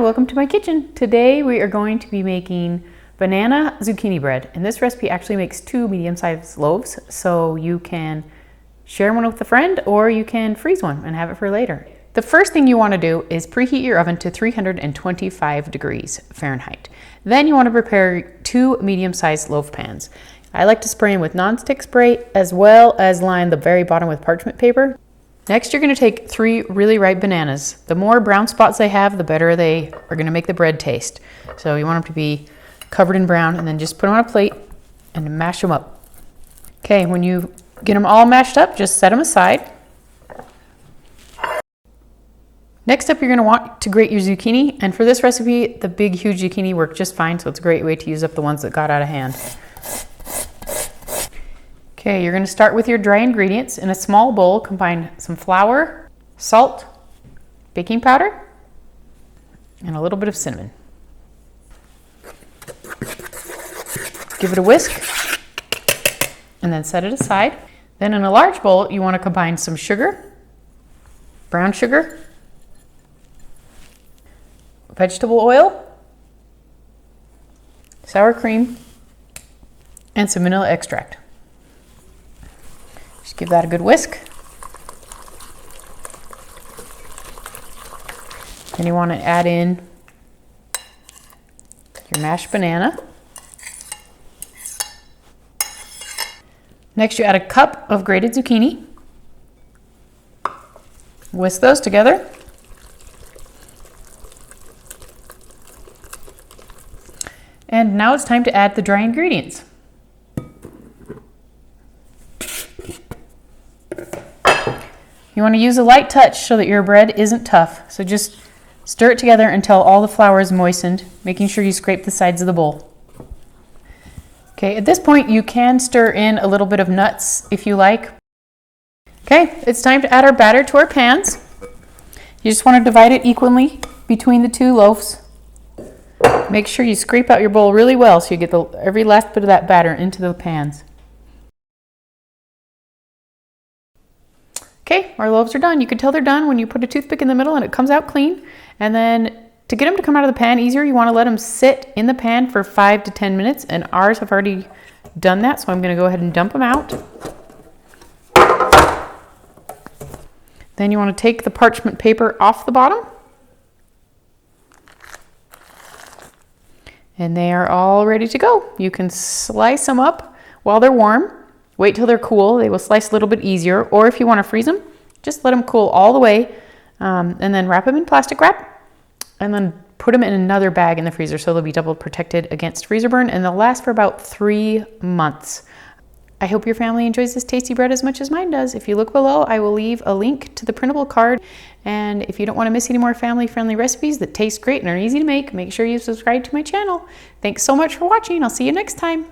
welcome to my kitchen. Today we are going to be making banana zucchini bread, and this recipe actually makes 2 medium-sized loaves, so you can share one with a friend or you can freeze one and have it for later. The first thing you want to do is preheat your oven to 325 degrees Fahrenheit. Then you want to prepare 2 medium-sized loaf pans. I like to spray them with non-stick spray as well as line the very bottom with parchment paper. Next, you're going to take 3 really ripe bananas. The more brown spots they have, the better they are going to make the bread taste. So you want them to be covered in brown, and then just put them on a plate and mash them up. Okay, when you get them all mashed up, just set them aside. Next up, you're going to want to grate your zucchini, and for this recipe, the big, huge zucchini work just fine, so it's a great way to use up the ones that got out of hand. Okay, you're going to start with your dry ingredients. In a small bowl, combine some flour, salt, baking powder, and a little bit of cinnamon. Give it a whisk, and then set it aside. Then in a large bowl, you want to combine some sugar, brown sugar, vegetable oil, sour cream, and some vanilla extract. Just give that a good whisk. Then you want to add in your mashed banana. Next, you add a cup of grated zucchini. Whisk those together. And now it's time to add the dry ingredients. You want to use a light touch so that your bread isn't tough. So just stir it together until all the flour is moistened, making sure you scrape the sides of the bowl. Okay, at this point you can stir in a little bit of nuts if you like. Okay, it's time to add our batter to our pans. You just want to divide it equally between the 2 loaves. Make sure you scrape out your bowl really well so you get every last bit of that batter into the pans. Okay, our loaves are done. You can tell they're done when you put a toothpick in the middle and it comes out clean. And then to get them to come out of the pan easier, you want to let them sit in the pan for 5 to 10 minutes. And ours have already done that, so I'm going to go ahead and dump them out. Then you want to take the parchment paper off the bottom. And they are all ready to go. You can slice them up while they're warm. Wait till they're cool. They will slice a little bit easier. Or if you want to freeze them, just let them cool all the way. And then wrap them in plastic wrap. And then put them in another bag in the freezer so they'll be double protected against freezer burn. And they'll last for about 3 months. I hope your family enjoys this tasty bread as much as mine does. If you look below, I will leave a link to the printable card. And if you don't want to miss any more family-friendly recipes that taste great and are easy to make, make sure you subscribe to my channel. Thanks so much for watching. I'll see you next time.